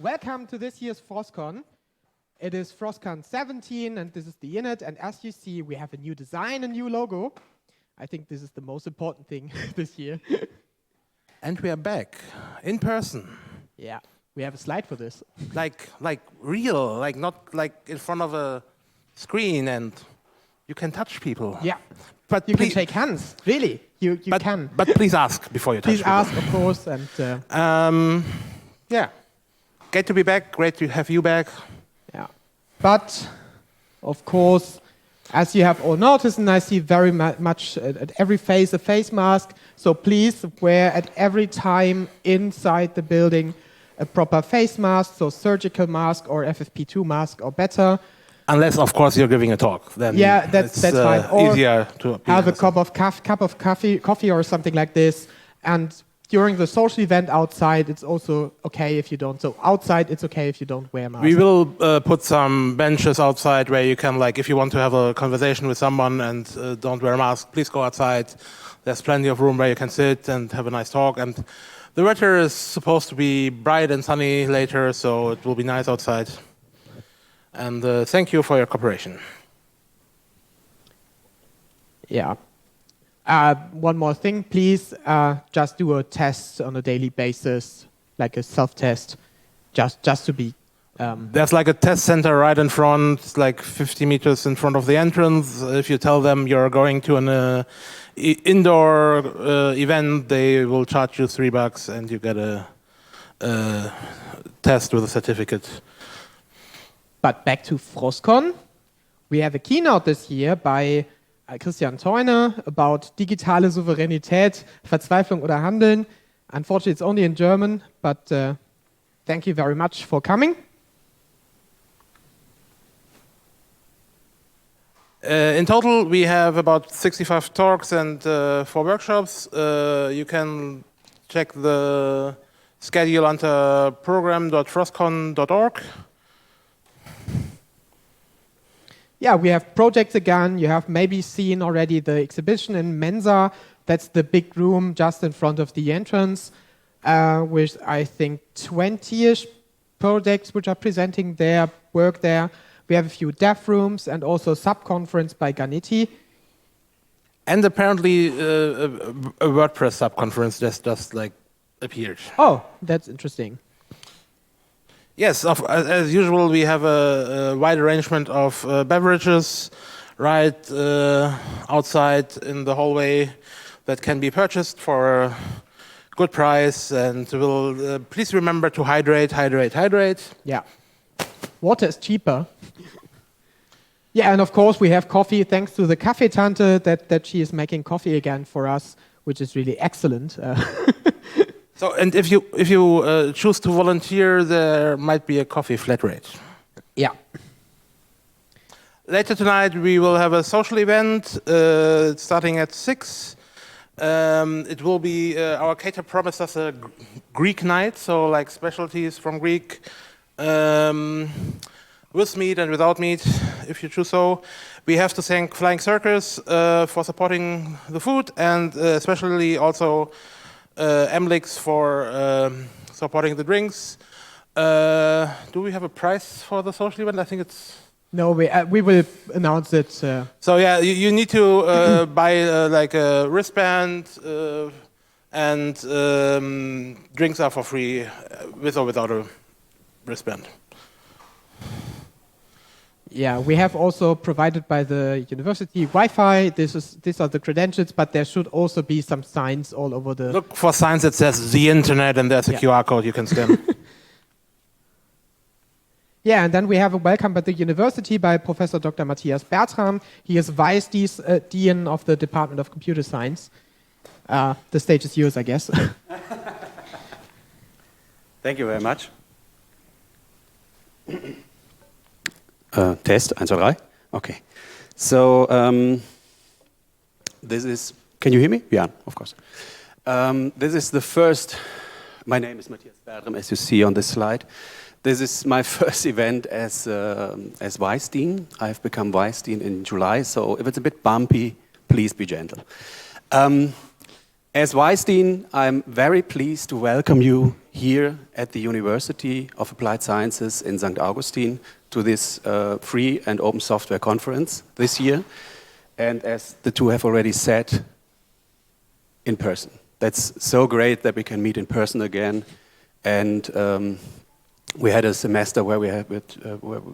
Welcome to this year's FrOSCon. It is FrOSCon 17, and this is the init. And as you see, we have a new design, a new logo. I think this is the most important thing this year. And we are back in person. Yeah, we have a slide for this. Like real, like not like in front of a screen, and you can touch people. Yeah, but you can shake hands. Really, you can. But please ask before you touch people. Please ask, of course. And yeah, great to be back. Great to have you back. Yeah, but of course, as you have all noticed, and I see very much at every face a face mask. So please wear at every time inside the building a proper face mask, so surgical mask or FFP2 mask or better. Unless, of course, you're giving a talk. Then yeah, that's fine. Or easier to have a cup of coffee or something like this. And during the social event outside, it's also okay if you don't. So outside, it's okay if you don't wear a mask. We will put some benches outside where you can, like, if you want to have a conversation with someone and don't wear a mask, please go outside. There's plenty of room where you can sit and have a nice talk. And the weather is supposed to be bright and sunny later, so it will be nice outside. And thank you for your cooperation. Yeah. One more thing, please. Just do a test on a daily basis, like a self-test, just to be. There's like a test center right in front, like 50 meters in front of the entrance. If you tell them you're going to an indoor event, they will charge you $3 and you get a test with a certificate. But back to FrOSCon. We have a keynote this year by Christian Theuner about digitale Souveränität, Verzweiflung oder Handeln. Unfortunately, it's only in German, but thank you very much for coming. In total, we have about 65 talks and 4 workshops. You can check the schedule under program.froscon.org. Yeah, we have projects again. You have maybe seen already the exhibition in Mensa. That's the big room just in front of the entrance, with I think 20-ish projects which are presenting their work there. We have a few dev rooms and also a sub-conference by Ganeti. And apparently a WordPress sub-conference just like appeared. Oh, that's interesting. Yes, as usual, we have a wide arrangement of beverages right outside in the hallway that can be purchased for a good price. And we'll please remember to hydrate. Yeah, water is cheaper. Yeah, and of course we have coffee thanks to the Kaffeetante that she is making coffee again for us, which is really excellent. So, and if you choose to volunteer, there might be a coffee flat rate. Yeah. Later tonight, we will have a social event starting at 6. It will be, our caterer promised us a Greek night, so like specialties from Greek, with meat and without meat, if you choose so. We have to thank Flying Circus for supporting the food, and especially also Emlix for supporting the drinks. Do we have a price for the social event? I think it's... No, we will announce it. So yeah, you need to buy like a wristband, and drinks are for free with or without a wristband. Yeah, we have also provided by the university Wi-Fi. These are the credentials, but there should also be some signs all over the... Look for signs that says the internet, and there's a QR code you can scan. Yeah, and then we have a welcome by the university by Professor Dr. Matthias Bertram. He is Vice Dean of the Department of Computer Science. The stage is yours, I guess. Thank you very much. Test, 1, 2, 3. Okay. So this is, can you hear me? Yeah, of course. This is the first, my name is Matthias Bertram, as you see on this slide. This is my first event as Vice Dean. I've become Vice Dean in July, so if it's a bit bumpy, please be gentle. As Vice Dean, I'm very pleased to welcome you here at the University of Applied Sciences in St. Augustine to this free and open software conference this year. And as the two have already said, in person. That's so great that we can meet in person again. And we had a semester where we had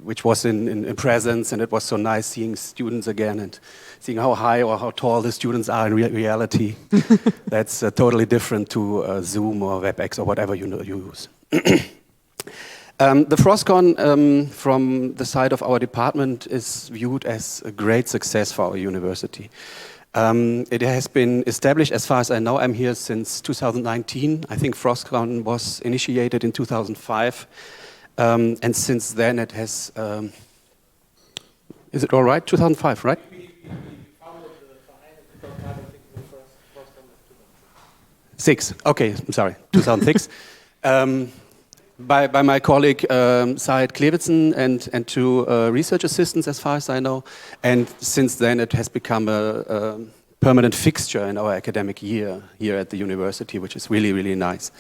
which was in presence, and it was so nice seeing students again and seeing how high or how tall the students are in reality. That's totally different to Zoom or WebEx or whatever you use. The FrOSCon from the side of our department is viewed as a great success for our university. It has been established, as far as I know, I'm here since 2019. I think FrOSCon was initiated in 2005. And since then it has, is it all right? 2005, right? We founded the Verein in 2005, I think the first FrOSCon was 2006. Okay, I'm sorry, 2006. By my colleague Said Klewitzen and two research assistants, as far as I know. And since then it has become a permanent fixture in our academic year here at the university, which is really, really nice.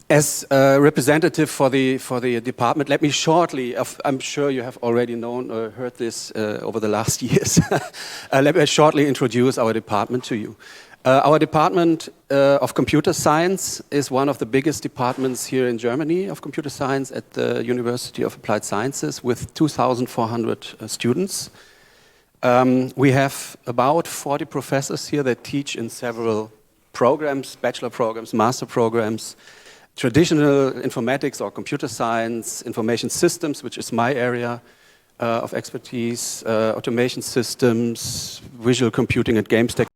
As a representative for the department, let me shortly, I'm sure you have already known or heard this over the last years, let me shortly introduce our department to you. Our department of computer science is one of the biggest departments here in Germany of computer science at the University of Applied Sciences with 2,400 students. We have about 40 professors here that teach in several programs, bachelor programs, master programs, traditional informatics or computer science, information systems, which is my area of expertise, automation systems, visual computing and games technology.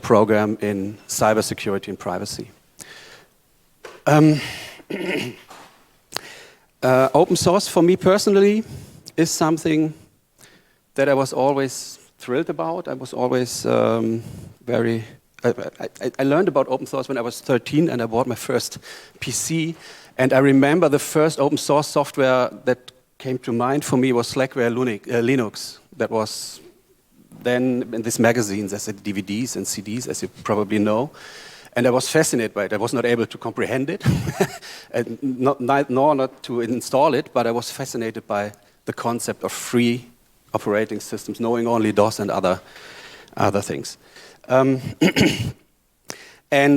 Program in cybersecurity and privacy. Open source for me personally is something that I was always thrilled about. I was always I learned about open source when I was 13 and I bought my first PC. And I remember the first open source software that came to mind for me was Slackware Linux. That was then in these magazines, as DVDs and CDs, as you probably know. And I was fascinated by it. I was not able to comprehend it, and nor not to install it, but I was fascinated by the concept of free operating systems, knowing only DOS and other things. And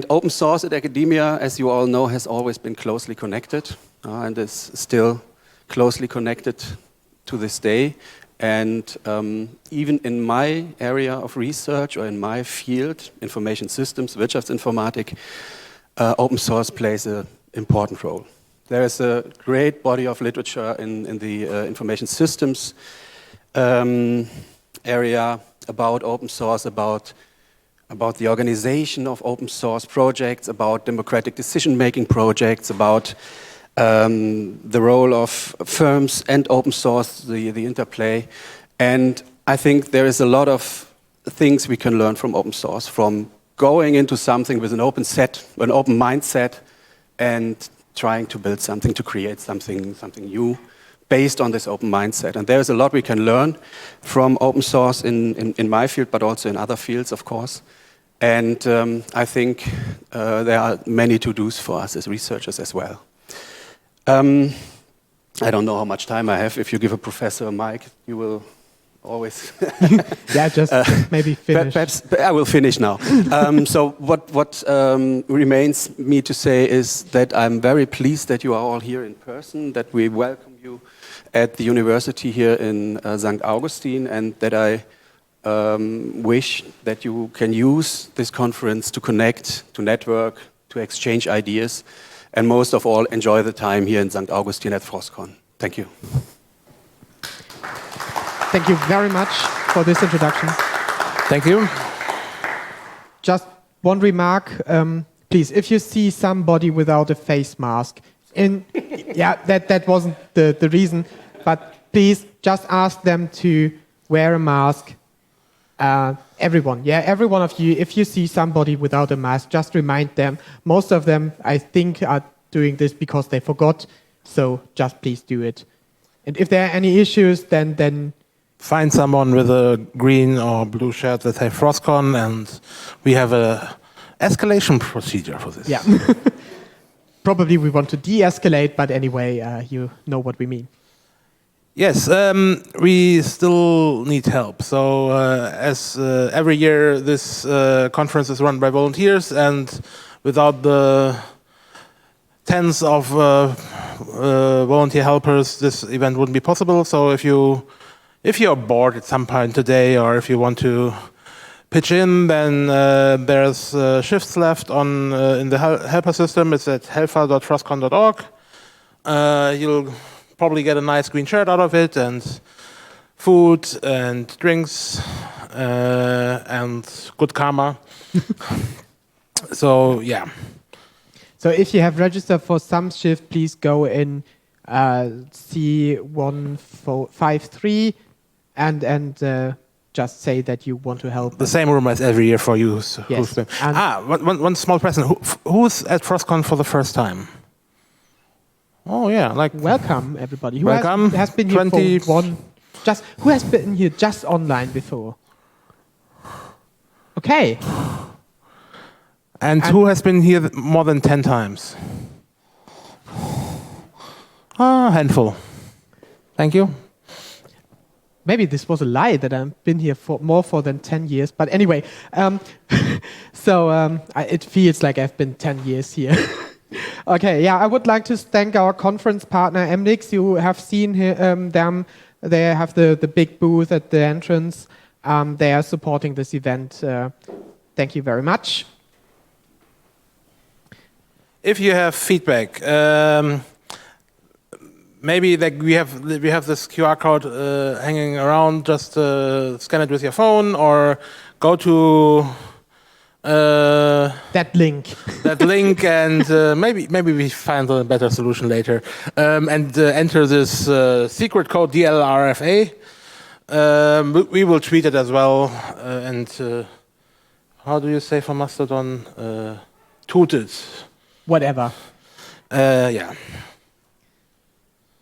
open source at academia, as you all know, has always been closely connected, and is still closely connected to this day. And even in my area of research or in my field, information systems, Wirtschaftsinformatik, open source plays an important role. There is a great body of literature in the information systems area about open source, about the organization of open source projects, about democratic decision-making projects, about the role of firms and open source, the interplay. And I think there is a lot of things we can learn from open source, from going into something with an open mindset, and trying to build something, to create something new based on this open mindset. And there's a lot we can learn from open source in my field, but also in other fields, of course. And I think there are many to-dos for us as researchers as well. I don't know how much time I have. If you give a professor a mic, you will always... Yeah, just maybe finish. Perhaps I will finish now. So what remains me to say is that I'm very pleased that you are all here in person, that we welcome you at the university here in St. Augustine, and that I wish that you can use this conference to connect, to network, to exchange ideas, and most of all, enjoy the time here in St. Augustine at FrOSCon. Thank you. Thank you very much for this introduction. Thank you. Just one remark, please. If you see somebody without a face mask, yeah, that wasn't the reason, but please just ask them to wear a mask. Everyone, yeah, every one of you, if you see somebody without a mask, just remind them. Most of them, I think, are doing this because they forgot, so just please do it. And if there are any issues, then Find someone with a green or blue shirt that say FrOSCon, and we have a escalation procedure for this. yeah. Probably we want to de-escalate, but anyway, you know what we mean. Yes, we still need help. So as every year, this conference is run by volunteers, and without the tens of volunteer helpers, this event wouldn't be possible. So if you're bored at some point today, or if you want to pitch in, then there's shifts left on in the helper system. It's at helper.froscon.org. You'll probably get a nice green shirt out of it, and food and drinks and good karma. So yeah. So if you have registered for some shift, please go in C153 and just say that you want to help. The same room as every year for you. Yes. One small present. Who's at FrOSCon for the first time? Oh yeah, like welcome everybody. Who welcome. has been here for who has been here just online before? Okay. And who has been here more than 10 times? Handful. Thank you. Maybe this was a lie that I've been here for more than 10 years. But anyway, it feels like I've been 10 years here. Okay, yeah, I would like to thank our conference partner, MNIX. You have seen them. They have the big booth at the entrance. They are supporting this event. Thank you very much. If you have feedback, maybe like we have this QR code hanging around. Just scan it with your phone, or go to that link. That link, and maybe we find a better solution later. And enter this secret code DLRFA. We will tweet it as well. And how do you say for Mastodon? Toot it. Whatever. Yeah.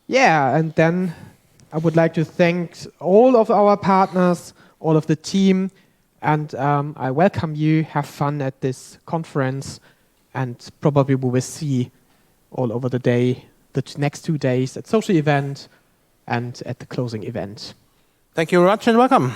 Yeah, and then I would like to thank all of our partners, all of the team, and I welcome you. Have fun at this conference, and probably we will see all over the day, the next 2 days at social event and at the closing event. Thank you very much and welcome.